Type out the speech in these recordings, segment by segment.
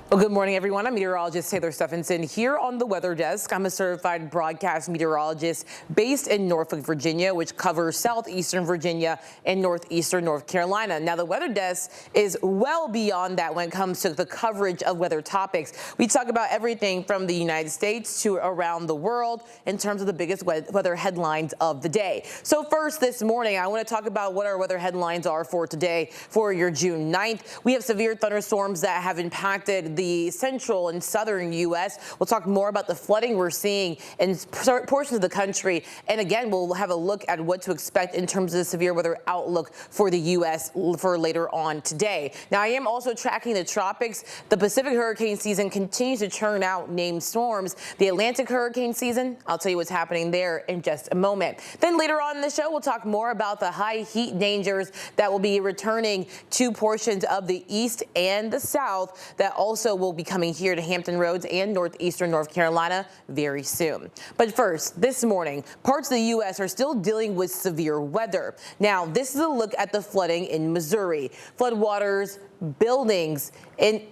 Well, good morning, everyone. I'm meteorologist Taylor Stephenson here on the weather desk. I'm a certified broadcast meteorologist based in Norfolk, Virginia, which covers southeastern Virginia and northeastern North Carolina. Now, the weather desk is well beyond that when it comes to the coverage of weather topics. We talk about everything from the United States to around the world in terms of the biggest weather headlines of the day. So first this morning, I want to talk about what our weather headlines are for today for your June 9th. We have severe thunderstorms that have impacted the central and southern U.S. We'll talk more about the flooding we're seeing in portions of the country. And again, we'll have a look at what to expect in terms of the severe weather outlook for the U.S. for later on today. Now, I am also tracking the tropics. The Pacific hurricane season continues to churn out named storms. The Atlantic hurricane season, I'll tell you what's happening there in just a moment. Then later on in the show, we'll talk more about the high heat dangers that will be returning to portions of the east and the south that also will be coming here to Hampton Roads and northeastern North Carolina very soon. But first, this morning, parts of the U.S. are still dealing with severe weather. Now, this is a look at the flooding in Missouri. Floodwaters, buildings, and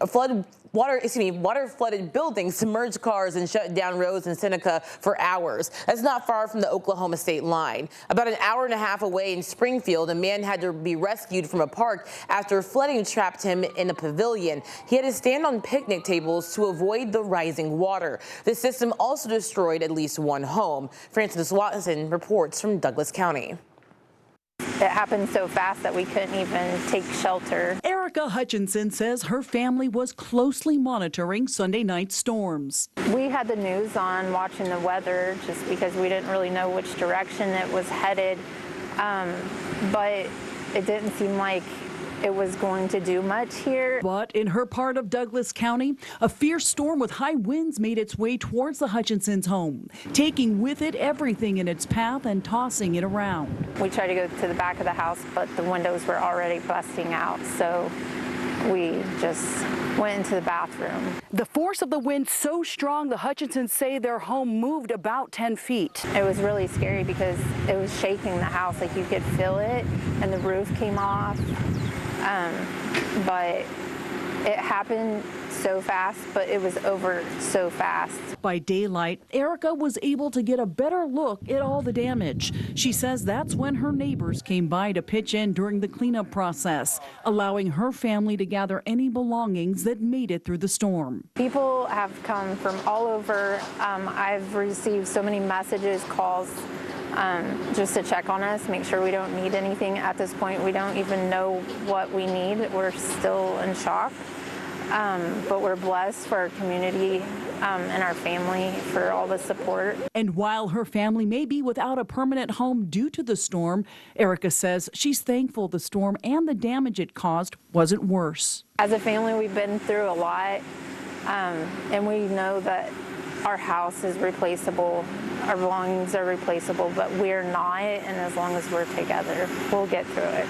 water-flooded buildings submerged cars and shut down roads in Seneca for hours. That's not far from the Oklahoma state line. About an hour and a half away in Springfield, a man had to be rescued from a park after flooding trapped him in a pavilion. He had to stand on picnic tables to avoid the rising water. The system also destroyed at least one home. Francis Watson reports from Douglas County. It happened so fast that we couldn't even take shelter. Erica Hutchinson says her family was closely monitoring Sunday night storms. We had the news on, watching the weather, just because we didn't really know which direction it was headed. But it didn't seem like it was going to do much here. But in her part of Douglas County, a fierce storm with high winds made its way towards the Hutchinsons' home, taking with it everything in its path and tossing it around. We tried to go to the back of the house, but the windows were already busting out, so we just went into the bathroom. The force of the wind so strong, the Hutchinsons say their home moved about 10 feet. It was really scary because it was shaking the house, like you could feel it, and the roof came off. But it happened so fast, but it was over so fast. By daylight, Erica was able to get a better look at all the damage. She says that's when her neighbors came by to pitch in during the cleanup process, allowing her family to gather any belongings that made it through the storm. People have come from all over. I've received so many messages, calls, just to check on us, make sure we don't need anything. At this point, we don't even know what we need. We're still in shock. But we're blessed for our community and our family for all the support. And while her family may be without a permanent home due to the storm, Erica says she's thankful the storm and the damage it caused wasn't worse. As a family, we've been through a lot, and we know that our house is replaceable, our belongings are replaceable, but we're not, and as long as we're together, we'll get through it.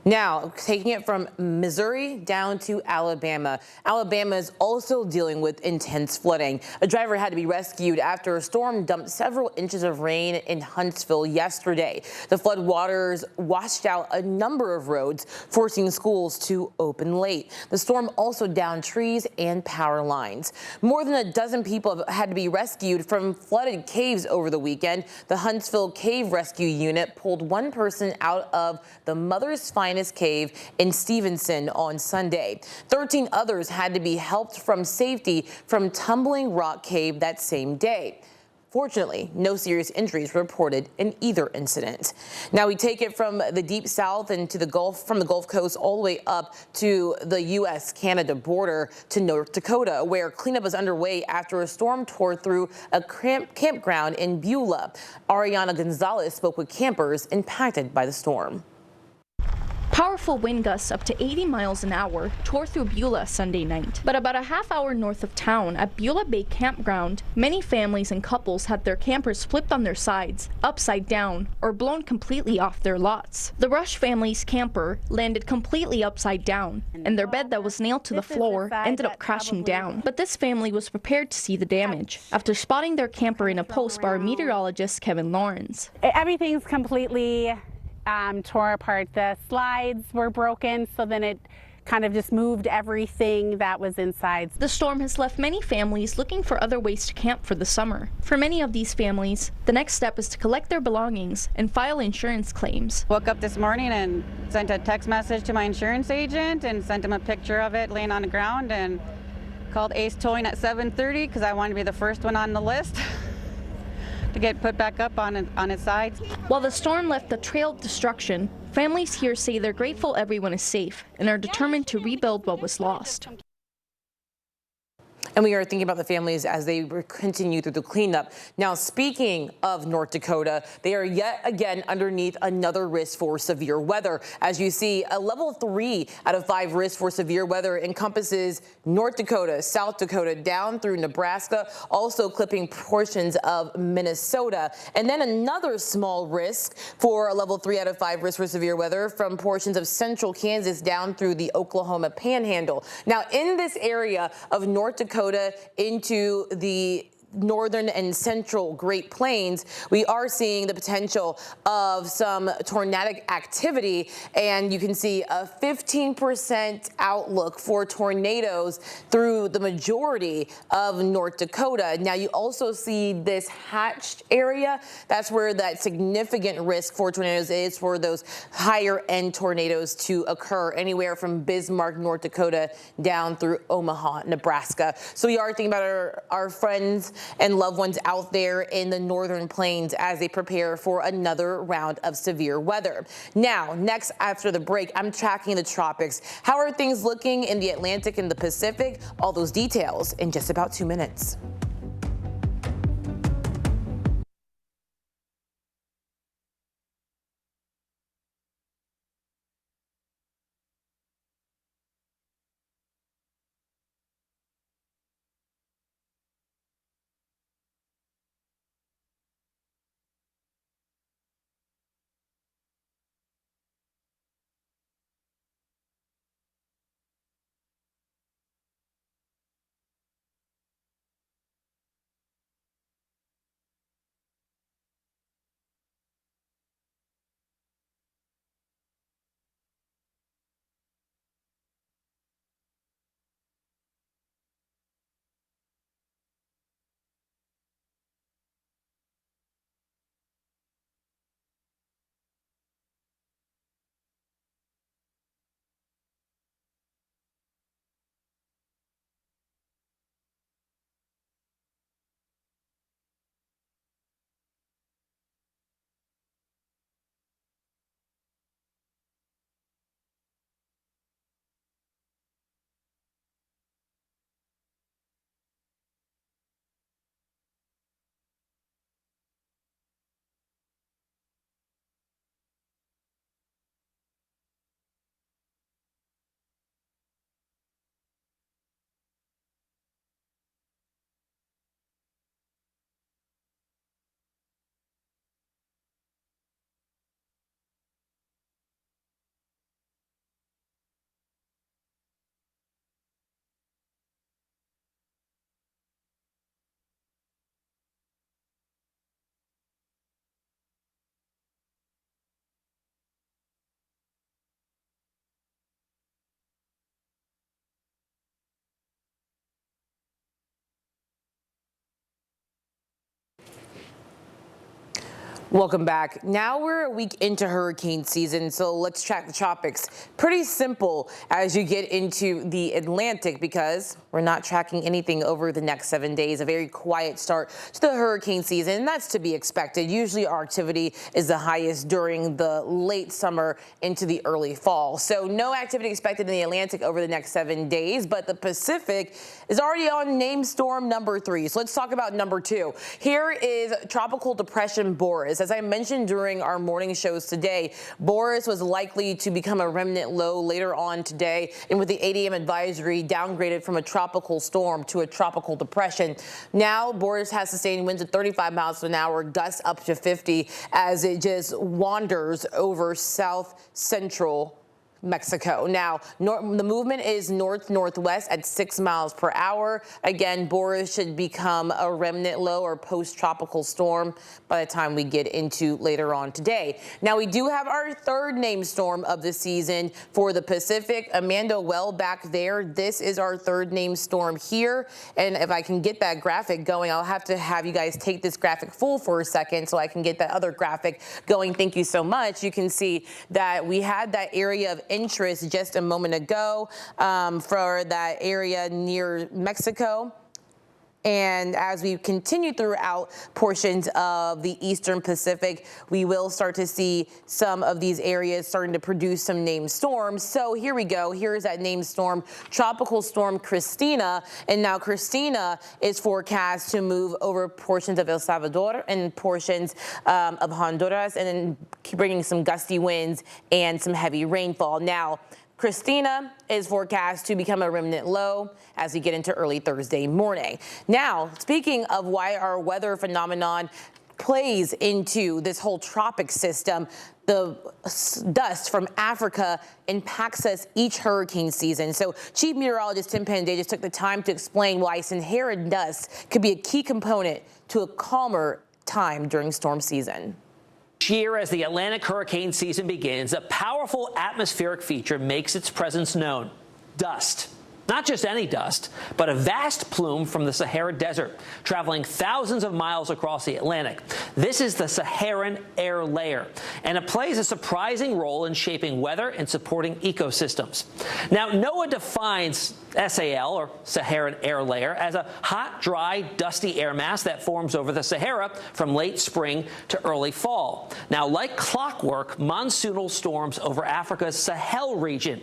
Now, taking it from Missouri down to Alabama. Alabama is also dealing with intense flooding. A driver had to be rescued after a storm dumped several inches of rain in Huntsville yesterday. The flood waters washed out a number of roads, forcing schools to open late. The storm also downed trees and power lines. More than a dozen people had to be rescued from flooded caves over the weekend. The Huntsville Cave Rescue Unit pulled one person out of the Mother's Finest Cave in Stevenson on Sunday. 13 others had to be helped from safety from Tumbling Rock Cave that same day. Fortunately, no serious injuries were reported in either incident. Now we take it from the deep south and to the Gulf, from the Gulf Coast all the way up to the U.S.-Canada border to North Dakota, where cleanup is underway after a storm tore through a campground in Beulah. Ariana Gonzalez spoke with campers impacted by the storm. Powerful wind gusts up to 80 miles an hour tore through Beulah Sunday night. But about a half hour north of town at Beulah Bay Campground, many families and couples had their campers flipped on their sides, upside down, or blown completely off their lots. The Rush family's camper landed completely upside down, and their bed that was nailed to the floor ended up crashing down. But this family was prepared to see the damage after spotting their camper in a post by our meteorologist Kevin Lawrence. Everything's completely tore apart. The slides were broken, so then it kind of just moved everything that was inside. The storm has left many families looking for other ways to camp for the summer. For many of these families, the next step is to collect their belongings and file insurance claims. Woke up this morning and sent a text message to my insurance agent and sent him a picture of it laying on the ground, and called Ace Towing at 7:30 because I wanted to be the first one on the list to get put back up on its sides. While the storm left a trail of destruction, families here say they're grateful everyone is safe and are determined to rebuild what was lost. And we are thinking about the families as they continue through the cleanup. Now, speaking of North Dakota, they are yet again underneath another risk for severe weather. As you see, a level 3 out of 5 risk for severe weather encompasses North Dakota, South Dakota, down through Nebraska, also clipping portions of Minnesota. And then another small risk for a level 3 out of 5 risk for severe weather from portions of central Kansas down through the Oklahoma Panhandle. Now, in this area of North Dakota into the northern and central Great Plains, we are seeing the potential of some tornadic activity, and you can see a 15% outlook for tornadoes through the majority of North Dakota. Now, you also see this hatched area. That's where that significant risk for tornadoes is, for those higher end tornadoes to occur anywhere from Bismarck, North Dakota, down through Omaha, Nebraska. So we are thinking about our friends and loved ones out there in the northern plains as they prepare for another round of severe weather. Now, next after the break, I'm tracking the tropics. How are things looking in the Atlantic and the Pacific? All those details in just about 2 minutes. Welcome back. Now we're a week into hurricane season, so let's track the tropics. Pretty simple as you get into the Atlantic because we're not tracking anything over the next 7 days. A very quiet start to the hurricane season, and that's to be expected. Usually our activity is the highest during the late summer into the early fall. So no activity expected in the Atlantic over the next 7 days, but the Pacific is already on named storm number 3. So let's talk about number 2. Here is Tropical Depression Boris. As I mentioned during our morning shows today, Boris was likely to become a remnant low later on today, and with the 8 a.m. advisory downgraded from a tropical storm to a tropical depression. Now Boris has sustained winds of 35 miles an hour, gusts up to 50 as it just wanders over south central Mexico. Now, the movement is north-northwest at 6 miles per hour. Again, Boris should become a remnant low or post-tropical storm by the time we get into later on today. Now, we do have our third named storm of the season for the Pacific. Amanda, well back there, this is our third named storm here. And if I can get that graphic going, I'll have to have you guys take this graphic full for a second so I can get that other graphic going. Thank you so much. You can see that we had that area of interest just a moment ago for that area near Mexico. And as we continue throughout portions of the Eastern Pacific, we will start to see some of these areas starting to produce some named storms. So here we go. Here's that named storm, Tropical Storm Christina. And now Christina is forecast to move over portions of El Salvador and portions of Honduras, and then bringing some gusty winds and some heavy rainfall. Now, Christina is forecast to become a remnant low as we get into early Thursday morning. Now, speaking of why our weather phenomenon plays into this whole tropic system, the dust from Africa impacts us each hurricane season. So Chief Meteorologist Tim Panday took the time to explain why Saharan dust could be a key component to a calmer time during storm season. Each year, as the Atlantic hurricane season begins, a powerful atmospheric feature makes its presence known: dust. Not just any dust, but a vast plume from the Sahara Desert, traveling thousands of miles across the Atlantic. This is the Saharan air layer, and it plays a surprising role in shaping weather and supporting ecosystems. Now, NOAA defines SAL, or Saharan air layer, as a hot, dry, dusty air mass that forms over the Sahara from late spring to early fall. Now, like clockwork, monsoonal storms over Africa's Sahel region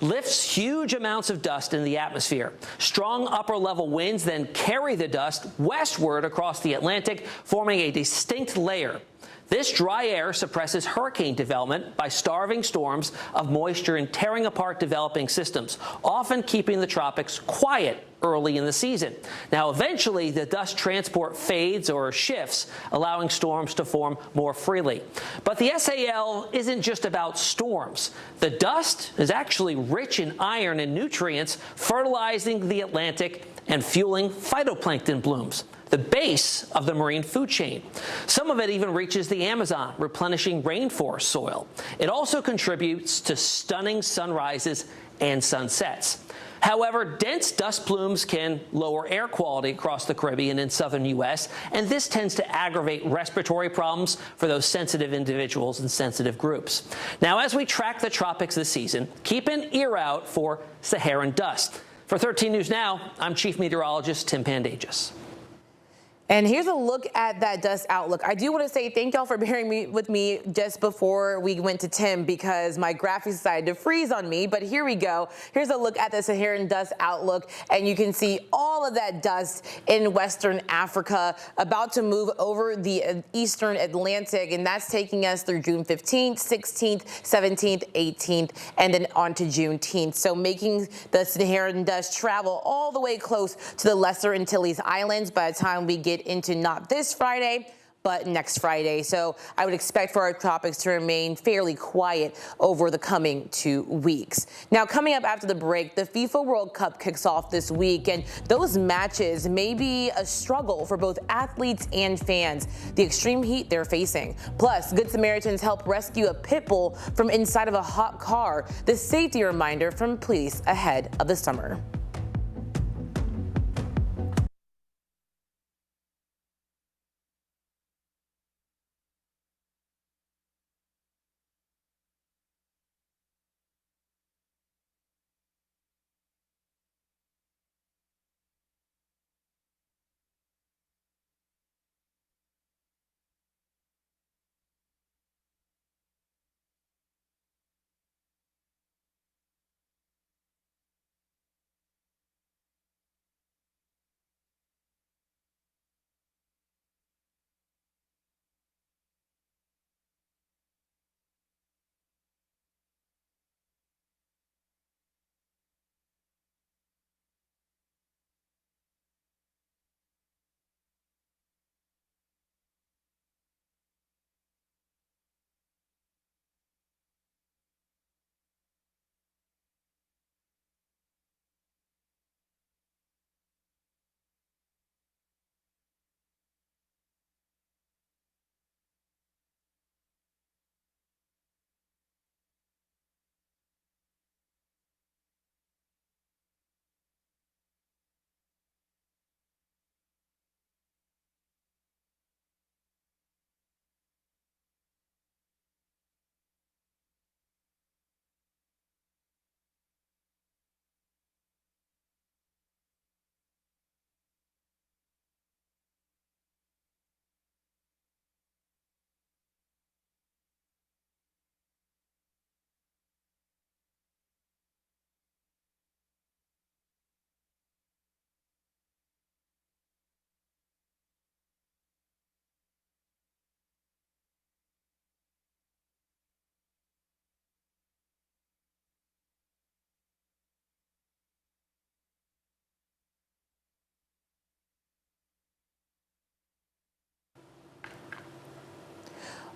lifts huge amounts of dust in the atmosphere. Strong upper-level winds then carry the dust westward across the Atlantic, forming a distinct layer. This dry air suppresses hurricane development by starving storms of moisture and tearing apart developing systems, often keeping the tropics quiet early in the season. Now, eventually, the dust transport fades or shifts, allowing storms to form more freely. But the SAL isn't just about storms. The dust is actually rich in iron and nutrients, fertilizing the Atlantic and fueling phytoplankton blooms, the base of the marine food chain. Some of it even reaches the Amazon, replenishing rainforest soil. It also contributes to stunning sunrises and sunsets. However, dense dust plumes can lower air quality across the Caribbean and southern U.S., and this tends to aggravate respiratory problems for those sensitive individuals and sensitive groups. Now, as we track the tropics this season, keep an ear out for Saharan dust. For 13 News Now, I'm Chief Meteorologist Tim Panday. And here's a look at that dust outlook. I do want to say thank y'all for bearing with me just before we went to Tim, because my graphics decided to freeze on me. But here we go. Here's a look at the Saharan dust outlook, and you can see all of that dust in Western Africa about to move over the Eastern Atlantic, and that's taking us through June 15th, 16th, 17th, 18th, and then on to Juneteenth. So making the Saharan dust travel all the way close to the Lesser Antilles Islands by the time we get into not this Friday, but next Friday. So I would expect for our tropics to remain fairly quiet over the coming 2 weeks. Now, coming up after the break, the FIFA World Cup kicks off this week, and those matches may be a struggle for both athletes and fans, the extreme heat they're facing. Plus, Good Samaritans help rescue a pit bull from inside of a hot car. The safety reminder from police ahead of the summer.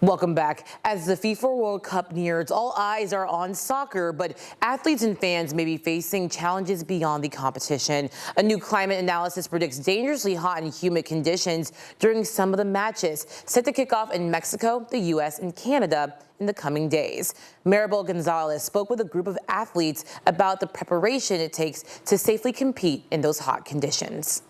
Welcome back. As the FIFA World Cup nears, all eyes are on soccer, but athletes and fans may be facing challenges beyond the competition. A new climate analysis predicts dangerously hot and humid conditions during some of the matches, set to kick off in Mexico, the U.S., and Canada in the coming days. Maribel Gonzalez spoke with a group of athletes about the preparation it takes to safely compete in those hot conditions.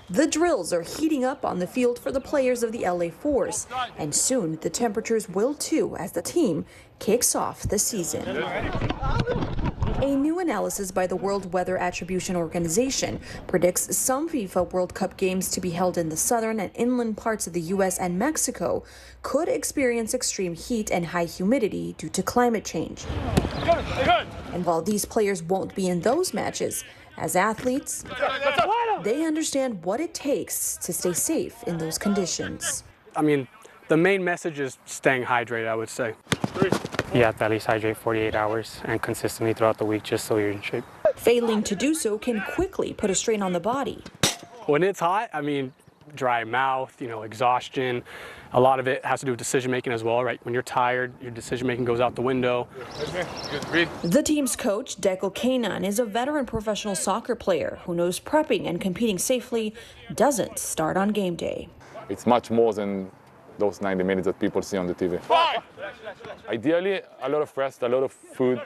The drills are heating up on the field for the players of the LA Force, and soon the temperatures will too as the team kicks off the season. A new analysis by the World Weather Attribution Organization predicts some FIFA World Cup games to be held in the southern and inland parts of the U.S. and Mexico could experience extreme heat and high humidity due to climate change. And while these players won't be in those matches, as athletes, they understand what it takes to stay safe in those conditions. I mean, the main message is staying hydrated, I would say. You have to at least hydrate 48 hours and consistently throughout the week just so you're in shape. Failing to do so can quickly put a strain on the body. When it's hot, I mean, dry mouth, exhaustion. A lot of it has to do with decision making as well, right? When you're tired, your decision making goes out the window. The team's coach, Dekel Kanan, is a veteran professional soccer player who knows prepping and competing safely doesn't start on game day. It's much more than those 90 minutes that people see on the TV. Ideally, a lot of rest, a lot of food,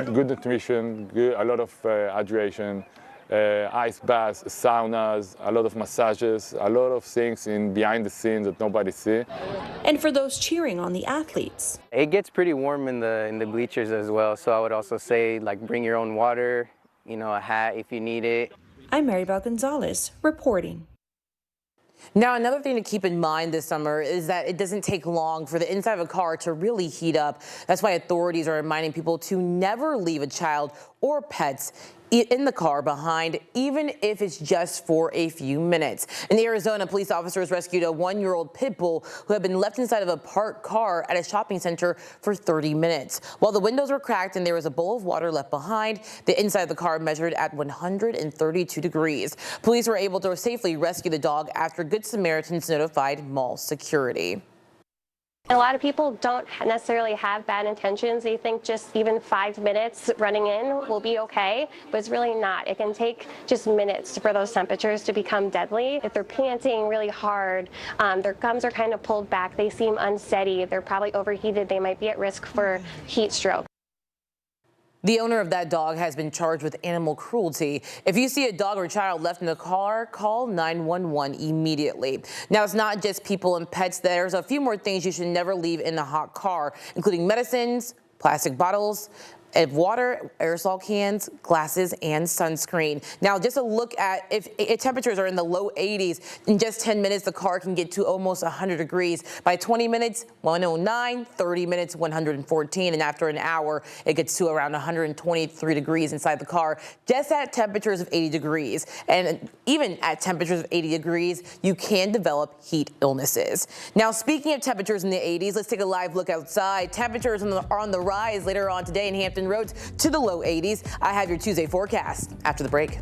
good nutrition, a lot of hydration, ice baths, saunas, a lot of massages, a lot of things behind the scenes that nobody sees. And for those cheering on the athletes, it gets pretty warm in the bleachers as well, so I would also say bring your own water, a hat if you need it. I'm Maribel Gonzalez reporting. Now, another thing to keep in mind this summer is that it doesn't take long for the inside of a car to really heat up. That's why authorities are reminding people to never leave a child or pets in the car behind, even if it's just for a few minutes. In Arizona, police officers rescued a 1-year-old pit bull who had been left inside of a parked car at a shopping center for 30 minutes. While the windows were cracked and there was a bowl of water left behind, the inside of the car measured at 132 degrees. Police were able to safely rescue the dog after Good Samaritans notified mall security. A lot of people don't necessarily have bad intentions. They think just even 5 minutes running in will be okay, but it's really not. It can take just minutes for those temperatures to become deadly. If they're panting really hard, their gums are kind of pulled back, they seem unsteady, they're probably overheated, they might be at risk for heat stroke. The owner of that dog has been charged with animal cruelty. If you see a dog or child left in the car, call 911 immediately. Now, it's not just people and pets. There's a few more things you should never leave in a hot car, including medicines, plastic bottles of water, aerosol cans, glasses, and sunscreen. Now, just a look at if temperatures are in the low 80s, in just 10 minutes, the car can get to almost 100 degrees. By 20 minutes, 109, 30 minutes, 114, and after an hour, it gets to around 123 degrees inside the car, just at temperatures of 80 degrees. And even at temperatures of 80 degrees, you can develop heat illnesses. Now, speaking of temperatures in the 80s, let's take a live look outside. Temperatures are on the rise later on today in Hampton Roads to the low 80s. I have your Tuesday forecast after the break.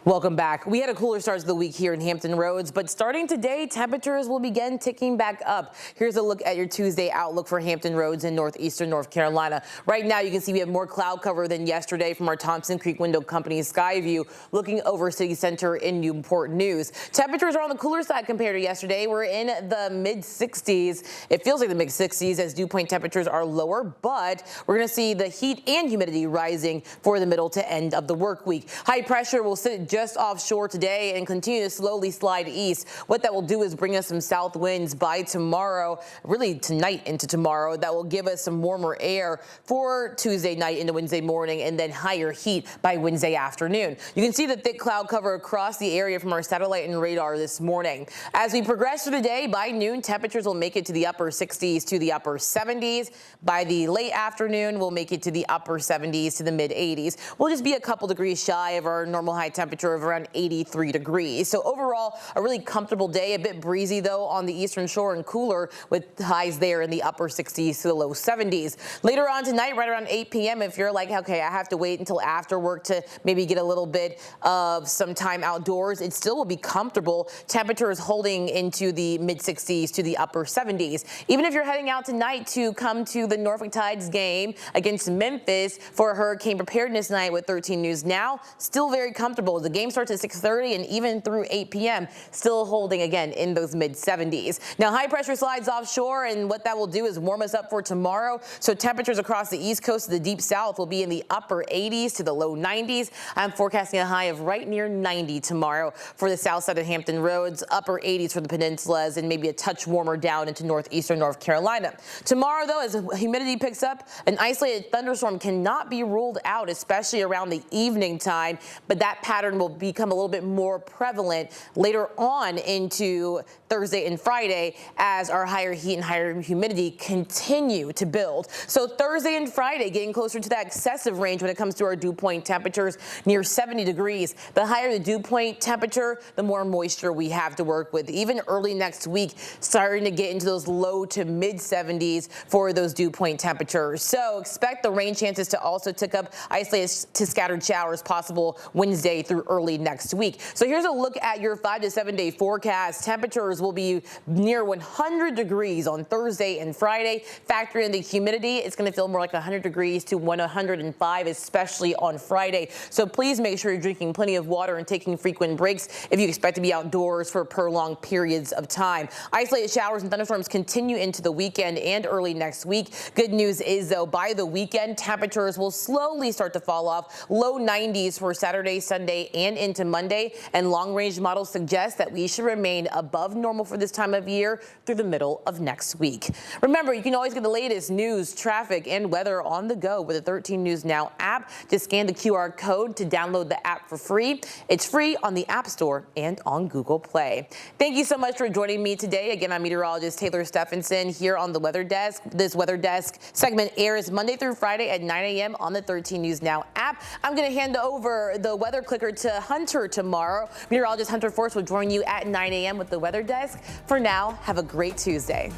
Welcome back. We had a cooler start to the week here in Hampton Roads, but starting today, temperatures will begin ticking back up. Here's a look at your Tuesday outlook for Hampton Roads in northeastern North Carolina. Right now, you can see we have more cloud cover than yesterday from our Thompson Creek Window Company's sky view looking over city center in Newport News. Temperatures are on the cooler side compared to yesterday. We're in the mid-60s. It feels like the mid-60s as dew point temperatures are lower, but we're going to see the heat and humidity rising for the middle to end of the work week. High pressure will sit just offshore today and continue to slowly slide east. What that will do is bring us some south winds by tomorrow, really tonight into tomorrow. That will give us some warmer air for Tuesday night into Wednesday morning and then higher heat by Wednesday afternoon. You can see the thick cloud cover across the area from our satellite and radar this morning. As we progress through the day, by noon, temperatures will make it to the upper 60s to the upper 70s. By the late afternoon, we'll make it to the upper 70s to the mid 80s. We'll just be a couple degrees shy of our normal high temperature of around 83 degrees. So overall, a really comfortable day, a bit breezy though on the eastern shore and cooler with highs there in the upper 60s to the low 70s. Later on tonight, right around 8 p.m., if you're like, okay, I have to wait until after work to maybe get a little bit of some time outdoors, it still will be comfortable. Temperatures holding into the mid 60s to the upper 70s. Even if you're heading out tonight to come to the Norfolk Tides game against Memphis for a hurricane preparedness night with 13 News Now, still very comfortable. The game starts at 6:30 and even through 8 p.m. still holding again in those mid 70s. Now high pressure slides offshore, and what that will do is warm us up for tomorrow. So temperatures across the east coast of the deep south will be in the upper 80s to the low 90s. I'm forecasting a high of right near 90 tomorrow for the south side of Hampton Roads, upper 80s for the peninsulas, and maybe a touch warmer down into northeastern North Carolina. Tomorrow though, as the humidity picks up, an isolated thunderstorm cannot be ruled out, especially around the evening time, but that pattern will become a little bit more prevalent later on into Thursday and Friday as our higher heat and higher humidity continue to build. So Thursday and Friday getting closer to that excessive range when it comes to our dew point temperatures near 70 degrees. The higher the dew point temperature, the more moisture we have to work with. Even early next week, starting to get into those low to mid 70s for those dew point temperatures. So expect the rain chances to also tick up, isolated to scattered showers possible Wednesday through early next week. So here's a look at your 5 to 7 day forecast. Temperatures will be near 100 degrees on Thursday and Friday. Factor in the humidity. It's going to feel more like 100 degrees to 105, especially on Friday. So please make sure you're drinking plenty of water and taking frequent breaks if you expect to be outdoors for prolonged periods of time. Isolated showers and thunderstorms continue into the weekend and early next week. Good news is, though, by the weekend, temperatures will slowly start to fall off. Low 90s for Saturday, Sunday, and into Monday. And long-range models suggest that we should remain above normal for this time of year through the middle of next week. Remember, you can always get the latest news, traffic, and weather on the go with the 13 News Now app. Just scan the QR code to download the app for free. It's free on the App Store and on Google Play. Thank you so much for joining me today. Again, I'm meteorologist Taylor Stephenson here on the Weather Desk. This Weather Desk segment airs Monday through Friday at 9 a.m. on the 13 News Now app. I'm going to hand over the weather clicker to Hunter tomorrow. Meteorologist Hunter Force will join you at 9 a.m. with the Weather Desk. For now, have a great Tuesday.